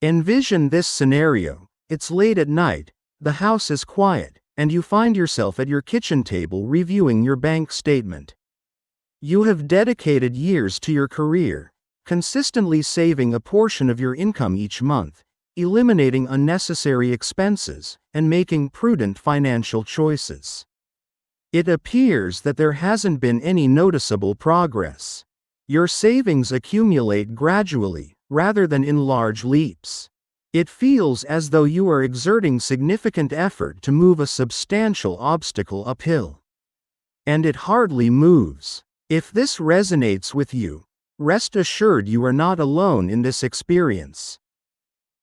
Envision this scenario. It's late at night, the house is quiet, and you find yourself at your kitchen table reviewing your bank statement. You have dedicated years to your career, consistently saving a portion of your income each month, eliminating unnecessary expenses, and making prudent financial choices. It appears that there hasn't been any noticeable progress. Your savings accumulate gradually, rather than in large leaps. It feels as though you are exerting significant effort to move a substantial obstacle uphill. And it hardly moves. If this resonates with you, rest assured you are not alone in this experience.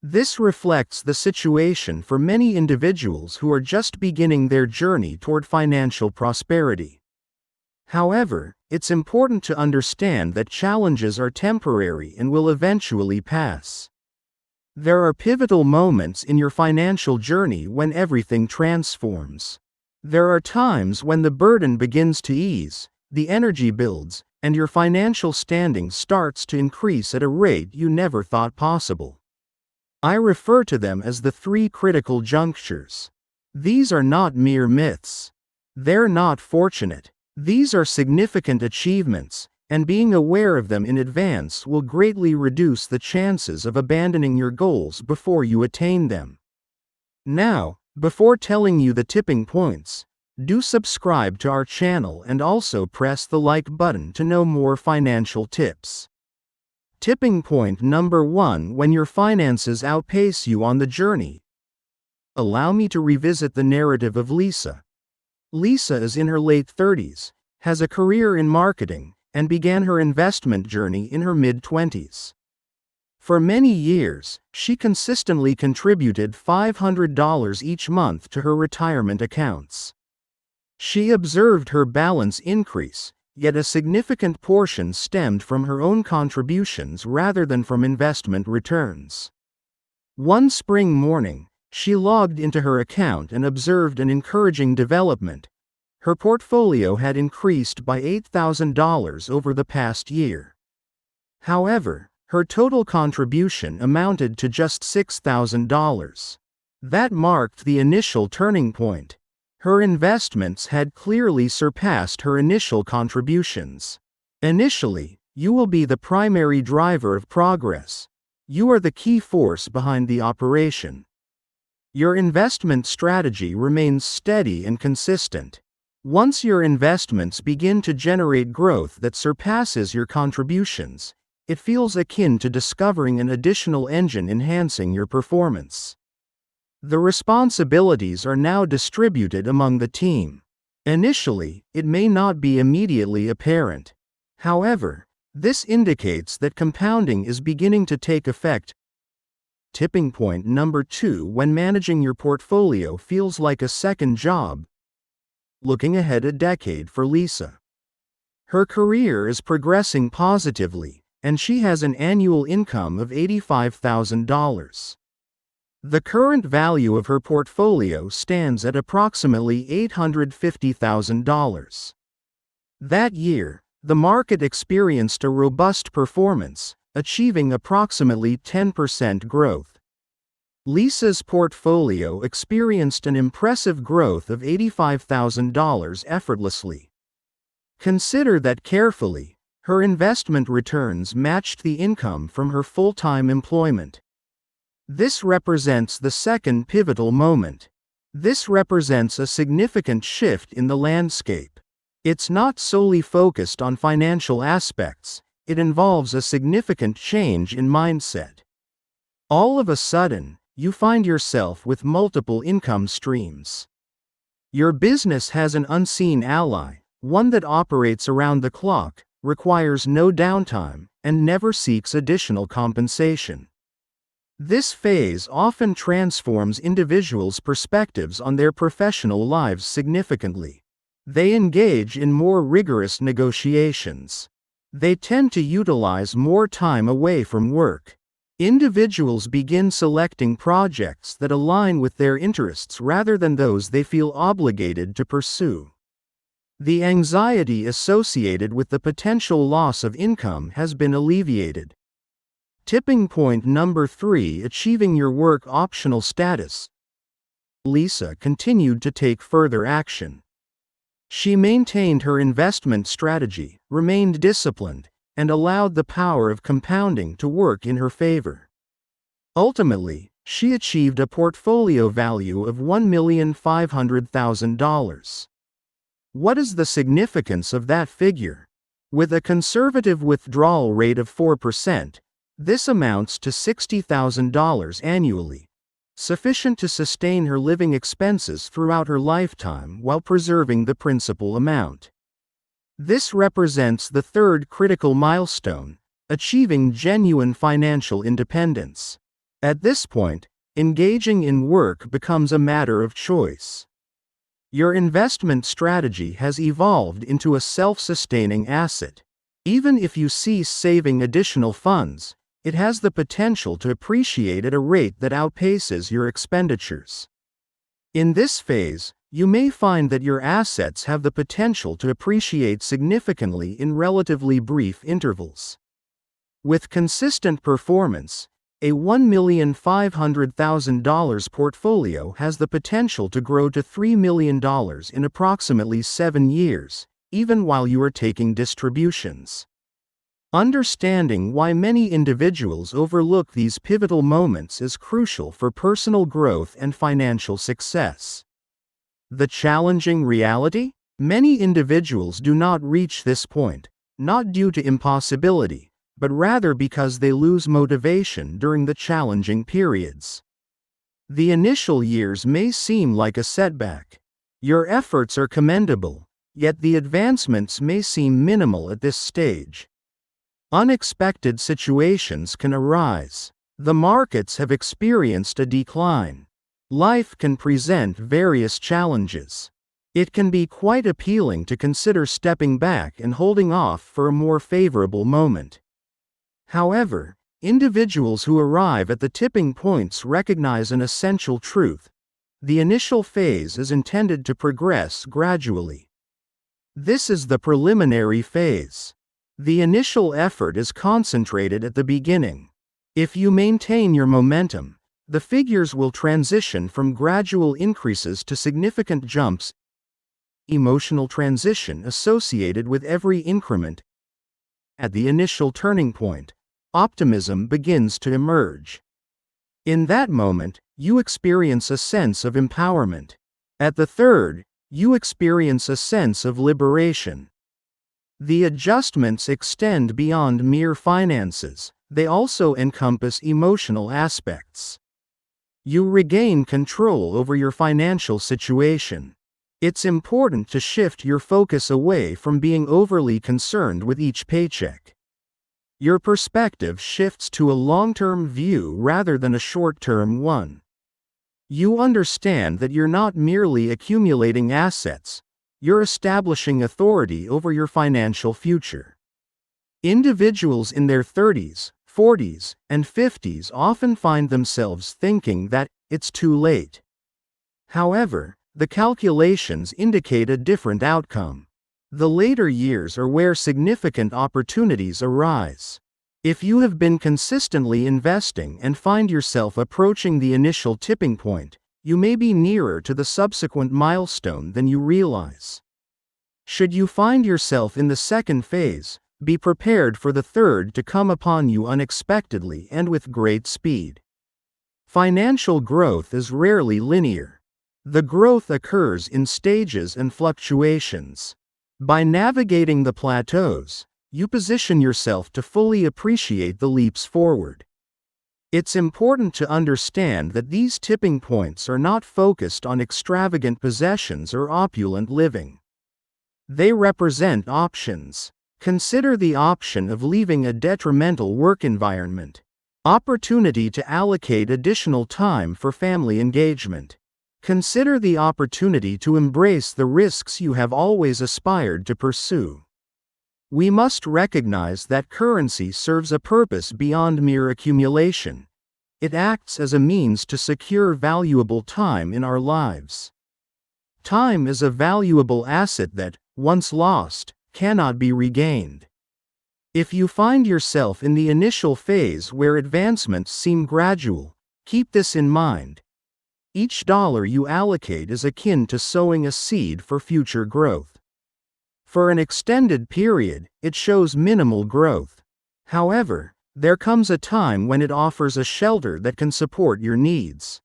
This reflects the situation for many individuals who are just beginning their journey toward financial prosperity. However, it's important to understand that challenges are temporary and will eventually pass. There are pivotal moments in your financial journey when everything transforms. There are times when the burden begins to ease, the energy builds, and your financial standing starts to increase at a rate you never thought possible. I refer to them as the 3 critical junctures. These are not mere myths. They're not fortunate. These are significant achievements, and being aware of them in advance will greatly reduce the chances of abandoning your goals before you attain them. Now, before telling you the tipping points, do subscribe to our channel and also press the like button to know more financial tips. Tipping point number 1: when your finances outpace you on the journey. Allow me to revisit the narrative of Lisa. Lisa is in her late 30s, has a career in marketing, and began her investment journey in her mid-20s. For many years, she consistently contributed $500 each month to her retirement accounts. She observed her balance increase, yet a significant portion stemmed from her own contributions rather than from investment returns. One spring morning, she logged into her account and observed an encouraging development. Her portfolio had increased by $8,000 over the past year. However, her total contribution amounted to just $6,000. That marked the initial turning point. Her investments had clearly surpassed her initial contributions. Initially, you will be the primary driver of progress. You are the key force behind the operation. Your investment strategy remains steady and consistent. Once your investments begin to generate growth that surpasses your contributions, it feels akin to discovering an additional engine enhancing your performance. The responsibilities are now distributed among the team. Initially, it may not be immediately apparent. However, this indicates that compounding is beginning to take effect. Tipping point number 2: when managing your portfolio feels like a second job. Looking ahead a decade for Lisa. Her career is progressing positively, and she has an annual income of $85,000. The current value of her portfolio stands at approximately $850,000. That year, the market experienced a robust performance, achieving approximately 10% growth. Lisa's portfolio experienced an impressive growth of $85,000 effortlessly. Consider that carefully. Her investment returns matched the income from her full-time employment. This represents the second pivotal moment. This represents a significant shift in the landscape. It's not solely focused on financial aspects. It involves a significant change in mindset. All of a sudden, you find yourself with multiple income streams. Your business has an unseen ally, one that operates around the clock, requires no downtime, and never seeks additional compensation. This phase often transforms individuals' perspectives on their professional lives significantly. They engage in more rigorous negotiations. They tend to utilize more time away from work. Individuals begin selecting projects that align with their interests rather than those they feel obligated to pursue. The anxiety associated with the potential loss of income has been alleviated. Tipping point number 3: achieving your work optional status. Lisa continued to take further action. She maintained her investment strategy, remained disciplined, and allowed the power of compounding to work in her favor. Ultimately, she achieved a portfolio value of $1,500,000. What is the significance of that figure? With a conservative withdrawal rate of 4%, this amounts to $60,000 annually, sufficient to sustain her living expenses throughout her lifetime while preserving the principal amount. This represents the third critical milestone, achieving genuine financial independence. At this point, engaging in work becomes a matter of choice. Your investment strategy has evolved into a self-sustaining asset. Even if you cease saving additional funds, it has the potential to appreciate at a rate that outpaces your expenditures. In this phase, you may find that your assets have the potential to appreciate significantly in relatively brief intervals. With consistent performance, a $1,500,000 portfolio has the potential to grow to $3 million in approximately 7 years, even while you are taking distributions. Understanding why many individuals overlook these pivotal moments is crucial for personal growth and financial success. The challenging reality? Many individuals do not reach this point, not due to impossibility, but rather because they lose motivation during the challenging periods. The initial years may seem like a setback. Your efforts are commendable, yet the advancements may seem minimal at this stage. Unexpected situations can arise. The markets have experienced a decline. Life can present various challenges. It can be quite appealing to consider stepping back and holding off for a more favorable moment. However, individuals who arrive at the tipping points recognize an essential truth: the initial phase is intended to progress gradually. This is the preliminary phase. The initial effort is concentrated at the beginning. If you maintain your momentum, the figures will transition from gradual increases to significant jumps. Emotional transition associated with every increment. At the initial turning point, optimism begins to emerge. In that moment, you experience a sense of empowerment. At the third, you experience a sense of liberation. The adjustments extend beyond mere finances, they also encompass emotional aspects. You regain control over your financial situation. It's important to shift your focus away from being overly concerned with each paycheck. Your perspective shifts to a long-term view rather than a short-term one. You understand that you're not merely accumulating assets, you're establishing authority over your financial future. Individuals in their 30s, 40s, and 50s often find themselves thinking that it's too late. However, the calculations indicate a different outcome. The later years are where significant opportunities arise. If you have been consistently investing and find yourself approaching the initial tipping point, you may be nearer to the subsequent milestone than you realize. Should you find yourself in the second phase, be prepared for the third to come upon you unexpectedly and with great speed. Financial growth is rarely linear. The growth occurs in stages and fluctuations. By navigating the plateaus, you position yourself to fully appreciate the leaps forward. It's important to understand that these tipping points are not focused on extravagant possessions or opulent living. They represent options. Consider the option of leaving a detrimental work environment. Opportunity to allocate additional time for family engagement. Consider the opportunity to embrace the risks you have always aspired to pursue. We must recognize that currency serves a purpose beyond mere accumulation. It acts as a means to secure valuable time in our lives. Time is a valuable asset that, once lost, cannot be regained. If you find yourself in the initial phase where advancements seem gradual, keep this in mind. Each dollar you allocate is akin to sowing a seed for future growth. For an extended period, it shows minimal growth. However, there comes a time when it offers a shelter that can support your needs.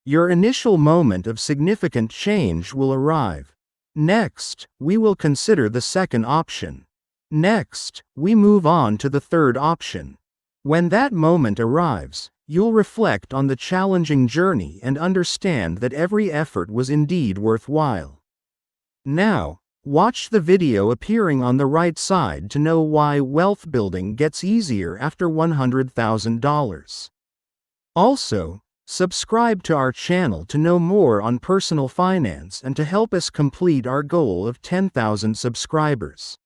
Your initial moment of significant change will arrive. Next, we will consider the second option. Next, we move on to the third option. When that moment arrives, you'll reflect on the challenging journey and understand that every effort was indeed worthwhile. Now, watch the video appearing on the right side to know why wealth building gets easier after $100,000. Also, subscribe to our channel to know more on personal finance and to help us complete our goal of 10,000 subscribers.